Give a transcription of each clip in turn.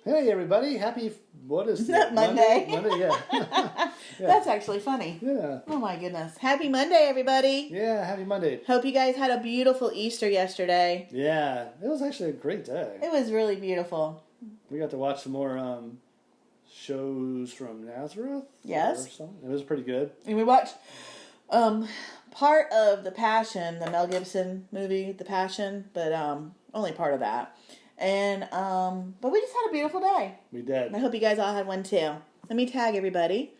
Hey everybody, what is that? Monday. Monday, yeah. Yeah. That's actually funny. Yeah. Oh my goodness. Happy Monday, everybody. Yeah, happy Monday. Hope you guys had a beautiful Easter yesterday. Yeah, it was actually a great day. It was really beautiful. We got to watch some more shows from Nazareth. Yes. Or something. It was pretty good. And we watched part of The Passion, the Mel Gibson movie, The Passion, but only part of that. And but we just had a beautiful day. We did. I hope you guys all had one too. Let me tag everybody.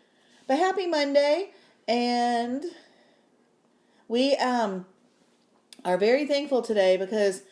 But happy Monday, and we are very thankful today because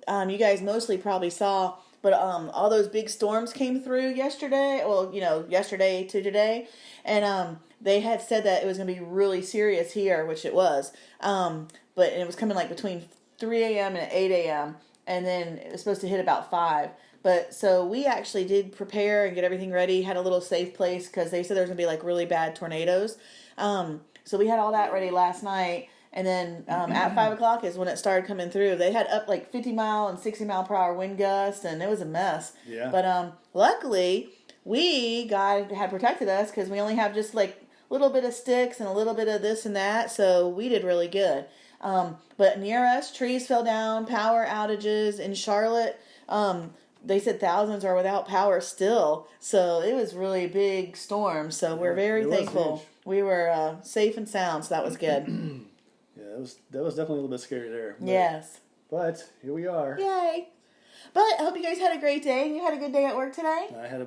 you guys mostly probably saw, but all those big storms came through yesterday. Well, yesterday to today, and they had said that it was going to be really serious here, which it was. But it was coming like between 3 a.m. and 8 a.m. And then it was supposed to hit about 5. But so we actually did prepare and get everything ready, had a little safe place because they said there was going to be like really bad tornadoes. So we had all that ready last night. And then at 5 o'clock is when it started coming through. They had up like 50 mile and 60 mile per hour wind gusts, and it was a mess. Yeah. But luckily, God had protected us because we only have just like a little bit of sticks and a little bit of this and that. So we did really good. But near us, trees fell down, power outages in Charlotte. They said thousands are without power still. So it was really a big storm. So we're very thankful. We were safe and sound, so that was good. Yeah, that was definitely a little bit scary there. Yes. But here we are. Yay. But I hope you guys had a great day. You had a good day at work today? I had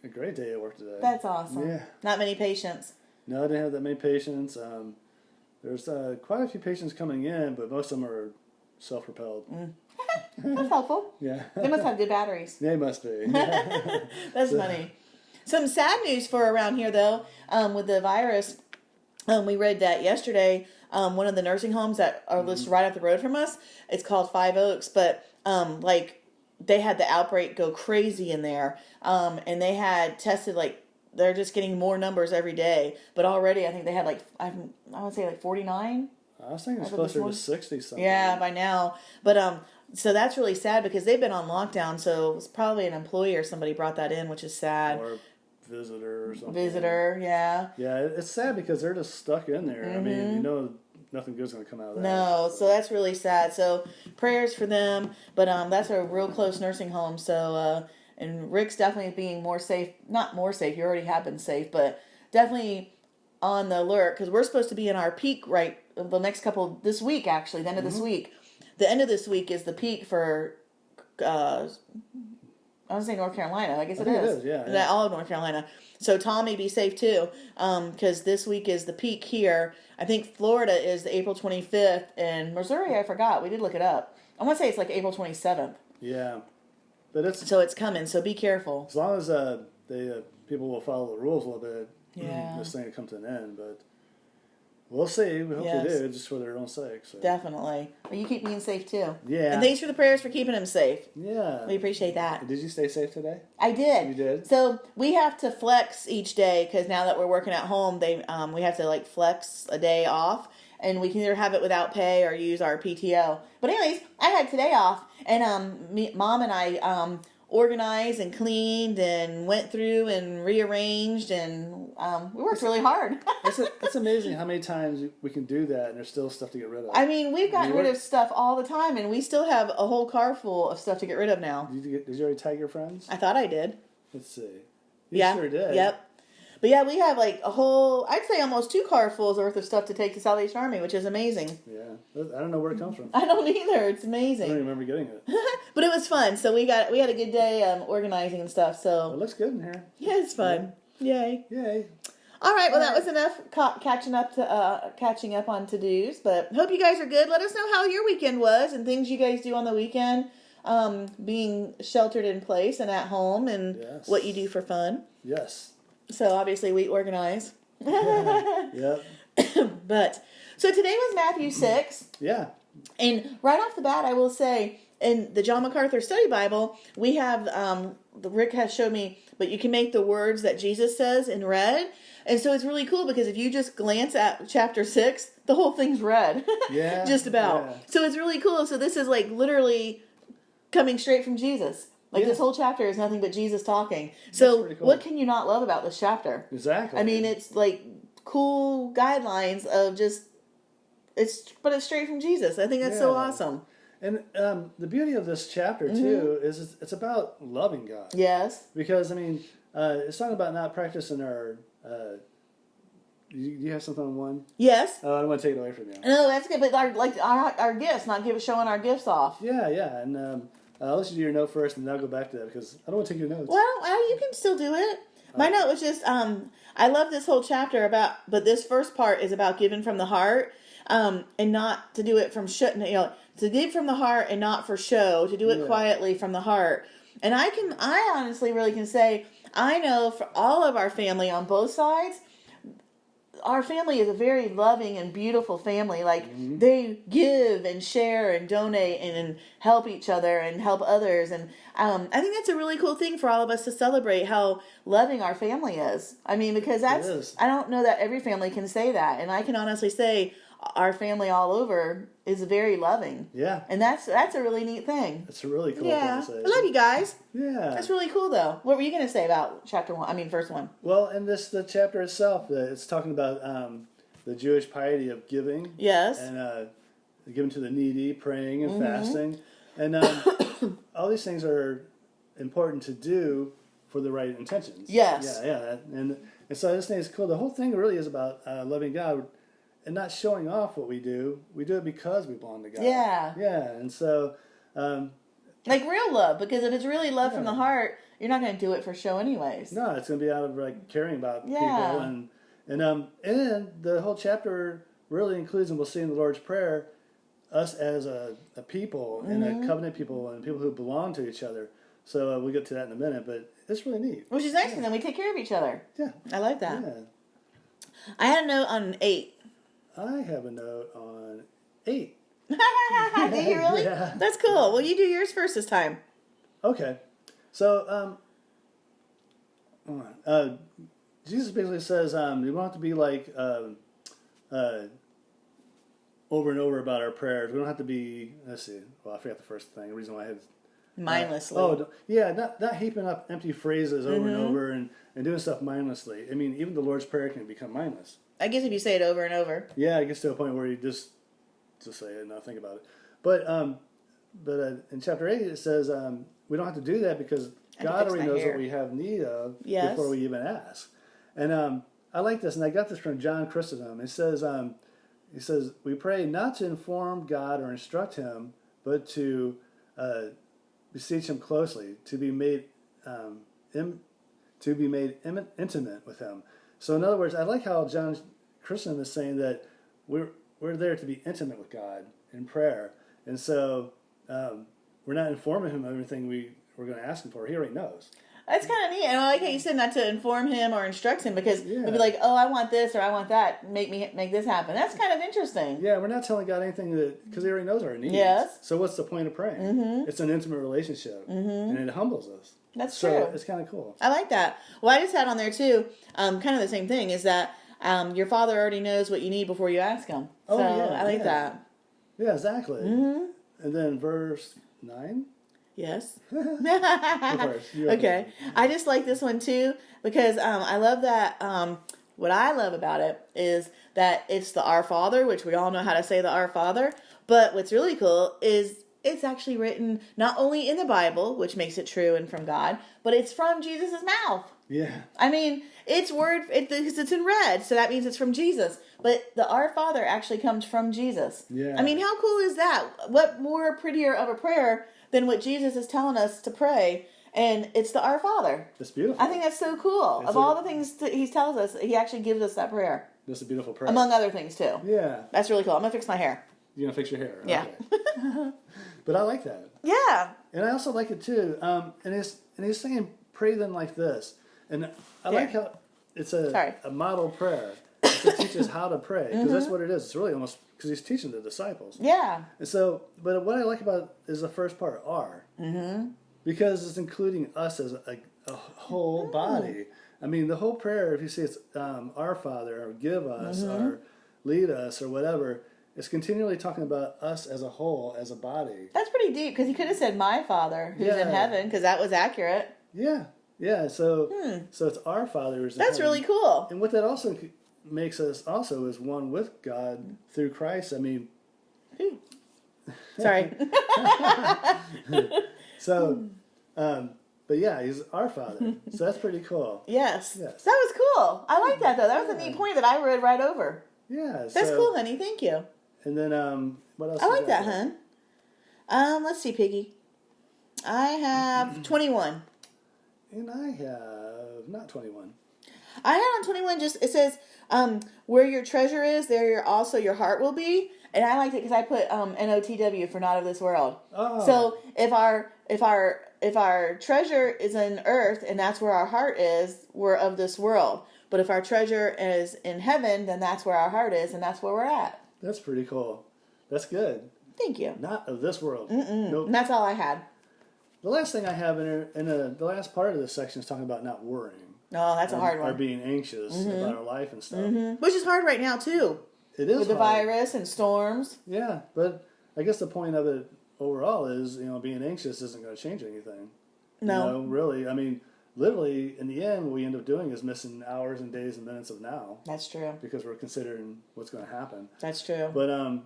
a great day at work today. That's awesome. Yeah. Not many patients. No, I didn't have that many patients. There's quite a few patients coming in, but most of them are self-propelled. That's helpful. Yeah. They must have good batteries. They must be. That's funny. Some sad news for around here, though, with the virus. We read that yesterday. One of the nursing homes that are listed right up the road from us, it's called Five Oaks, but they had the outbreak go crazy in there, and they had tested they're just getting more numbers every day, but already I think they had I would say 49. I was thinking it's closer to 60 something. Yeah, by now, but so that's really sad because they've been on lockdown, so it's probably an employee or somebody brought that in, which is sad. Or visitor or something. Visitor, yeah. Yeah, it's sad because they're just stuck in there. I mean, nothing good's going to come out of that. No, so that's really sad. So prayers for them, but that's a real close nursing home. So and Rick's definitely being more safe. Not more safe. You already have been safe, but definitely on the alert because we're supposed to be in our peak the next couple this week. Actually, the end of this week. The end of this week is the peak for. I was saying North Carolina. I guess it is. Yeah. All of North Carolina. So Tommy, be safe too, because this week is the peak here. I think Florida is the April 25th, and Missouri, I forgot. We did look it up. I want to say it's like April 27th. Yeah, but so it's coming. So be careful. As long as people will follow the rules a little bit. Yeah. This thing will come to an end, but we'll see. We hope they do, just for their own sake. So. Definitely. Well, you keep being safe too. Yeah. And thanks for the prayers for keeping him safe. Yeah. We appreciate that. Did you stay safe today? I did. You did? So we have to flex each day because now that we're working at home, we have to flex a day off, and we can either have it without pay or use our PTO. But anyways, I had today off, and Mom and I organized and cleaned and went through and rearranged, and we worked really hard. It's amazing how many times we can do that and there's still stuff to get rid of. I mean, we've gotten rid of stuff all the time, and we still have a whole car full of stuff to get rid of now. Did you already tag your friends? I thought I did. Let's see. You sure did. Yep. But yeah, we have a whole, I'd say almost 2 car fulls worth of stuff to take to Salvation Army, which is amazing. Yeah. I don't know where it comes from. I don't either. It's I amazing. don't even remember getting it. But it was fun. So we had a good day organizing and stuff. So It looks good in here. yeah, it's fun. Yeah. Yay. All right. Well, that was enough catching up on to-dos. But hope you guys are good. Let us know how your weekend was and things you guys do on the weekend, being sheltered in place and at home, and what you do for fun. Yes. So obviously we organize. Yep. But so today was Matthew 6. Yeah. And right off the bat, I will say, in the John MacArthur Study Bible, we have, Rick has showed me, but you can make the words that Jesus says in red. And so it's really cool because if you just glance at chapter 6, the whole thing's red. Yeah. Just about. Yeah. So it's really cool. So this is literally coming straight from Jesus. Like Yeah. this whole chapter is nothing but Jesus talking. So pretty cool. what can you not love about this chapter? Exactly. I mean, it's like cool guidelines of just but it's straight from Jesus. I think that's so Yeah. awesome. And the beauty of this chapter too is it's about loving God. Yes. Because I mean, it's talking about not practicing our. Do you have something on one? Yes. Oh, I don't want to take it away from you. No, that's good. But our gifts, not showing our gifts off. Yeah, yeah, and I'll let you do your note first, and then I'll go back to that because I don't want to take your notes. Well, you can still do it. My note was just I love this whole chapter but this first part is about giving from the heart, and not to do it from to give from the heart and not for show, to do it quietly from the heart. And I honestly really can say I know for all of our family on both sides, our family is a very loving and beautiful family. Like they give and share and donate and help each other and help others. And I think that's a really cool thing for all of us to celebrate how loving our family is. I mean, because I don't know that every family can say that. And I can honestly say our family all over is very loving. Yeah. And that's a really neat thing. It's a really cool Yeah. thing to say. I love you guys. Yeah. That's really cool though. What were you going to say about verse 1? Well, and the chapter itself, it's talking about the Jewish piety of giving. Yes. And giving to the needy, praying and fasting. And all these things are important to do for the right intentions. Yes. Yeah. And so this thing is cool. The whole thing really is about loving God and not showing off what we do. We do it because we belong to God. Yeah. Yeah. And so... like real love, because if it's really love from the heart, you're not going to do it for show anyways. No, it's going to be out of like caring about people, and the whole chapter really includes, and we'll see in the Lord's Prayer, us as a people and a covenant people and people who belong to each other. So we'll get to that in a minute, but it's really neat. Which is nice, because then we take care of each other. Yeah, I like that. yeah. I had a note on 8. I have a note on 8. Do you really? Yeah. That's cool. Well, you do yours first this time. Okay, so Jesus basically says you don't have to be like over and over about our prayers. We don't have to be. Let's see. Well, I forgot the first thing. The reason why I had Mindlessly. not heaping up empty phrases over and over and doing stuff mindlessly. I mean, even the Lord's Prayer can become mindless. I guess if you say it over and over. Yeah, it gets to a point where you just say it and not think about it. But in chapter 8 it says we don't have to do that because God already knows what we have need of before we even ask. And I like this, and I got this from John Chrysostom. It says he says we pray not to inform God or instruct Him, but to beseech Him closely, to be made intimate with Him. So in other words, I like how John Chrysostom is saying that we're there to be intimate with God in prayer, and so we're not informing Him of everything we're going to ask Him for. He already knows. That's kind of neat. And I like how you said not to inform Him or instruct Him, because we'd be like, oh, I want this or I want that. Make this happen. That's kind of interesting. Yeah, we're not telling God anything because He already knows our needs. Yes. So what's the point of praying? Mm-hmm. It's an intimate relationship, and it humbles us. That's true. true. It's kind of cool. I like that. Well, I just had on there too, kind of the same thing, is that your Father already knows what you need before you ask Him. So I like that. Yeah, exactly. Mm-hmm. And then verse 9. Yes. Okay. I just like this one too, because I love that. What I love about it is that it's the Our Father, which we all know how to say the Our Father. But what's really cool is it's actually written not only in the Bible, which makes it true and from God, but it's from Jesus' mouth. Yeah. I mean, it's in red, so that means it's from Jesus. But the Our Father actually comes from Jesus. Yeah. I mean, how cool is that? What more prettier of a prayer than what Jesus is telling us to pray? And it's the Our Father. It's beautiful. I think that's so cool. Of all the things that He tells us, He actually gives us that prayer. That's a beautiful prayer. Among other things, too. Yeah. That's really cool. I'm going to fix my hair. You're going to fix your hair? Yeah. Okay. But I like that. Yeah. And I also like it, too. And he's saying, pray them like this. And I like how it's a model prayer to teach us how to pray. Because that's what it is. It's really almost because He's teaching the disciples. Yeah. And so, but what I like about it is the first part, our. Mm-hmm. Because it's including us as a whole body. I mean, the whole prayer, if you see it's Our Father, or give us, or lead us, or whatever, it's continually talking about us as a whole, as a body. That's pretty deep, because he could have said my Father who's in heaven, because that was accurate. Yeah. So it's our Father who's in That's heaven. really cool. And what that also makes us also is one with God through Christ. I mean, sorry. So, but yeah, he's our Father. So that's pretty cool. Yes. That was cool. I like that, though. That was a neat point that I read right over. Yeah. That's cool, honey. Thank you. And then, what else? I like that, hon. Let's see, Piggy. I have 21. And I have not 21. I had on 21 it says, where your treasure is, there also your heart will be. And I liked it because I put NOTW for not of this world. Oh. So if our treasure is in earth and that's where our heart is, we're of this world. But if our treasure is in heaven, then that's where our heart is and that's where we're at. That's pretty cool. That's good. Thank you. Not of this world. Nope. And that's all I had. The last thing I have the last part of this section is talking about not worrying. No, that's a hard one. Or being anxious about our life and stuff. Which is hard right now, too. It is with the virus and storms. Yeah, but I guess the point of it overall is, being anxious isn't going to change anything. No. Really. I mean, literally, in the end, what we end up doing is missing hours and days and minutes of now. That's true. Because we're considering what's going to happen. That's true. But, and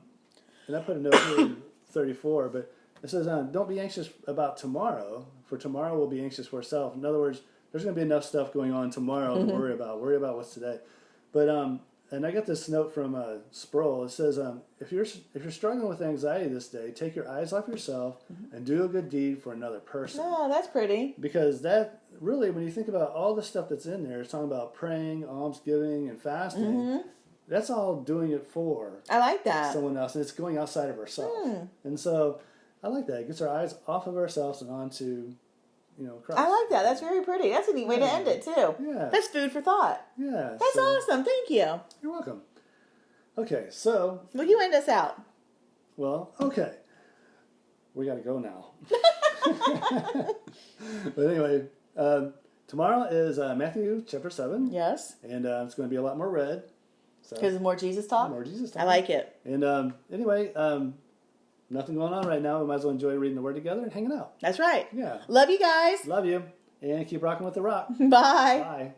I put a note here in 34, but it says, don't be anxious about tomorrow, for tomorrow will be anxious for itself. In other words, there's going to be enough stuff going on tomorrow to worry about. Worry about what's today. But, and I got this note from Sproul. It says, if you're struggling with anxiety this day, take your eyes off yourself and do a good deed for another person. Oh, that's pretty. Because that, really, when you think about all the stuff that's in there, it's talking about praying, almsgiving, and fasting. That's all doing it for I like that. Someone else. And it's going outside of ourselves. And so I like that. It gets our eyes off of ourselves and onto Christ. I like that. That's very pretty. That's a neat way to end it, too. Yeah. That's food for thought. Yeah. That's awesome. Thank you. You're welcome. Okay, so... Well, you end us out. Well, okay. We got to go now. But anyway, tomorrow is Matthew chapter 7. Yes. And it's going to be a lot more red. Because more Jesus talk? More Jesus talk. I like it. And anyway... nothing going on right now. We might as well enjoy reading the Word together and hanging out. That's right. Yeah. Love you guys. Love you. And keep rocking with the rock. Bye. Bye.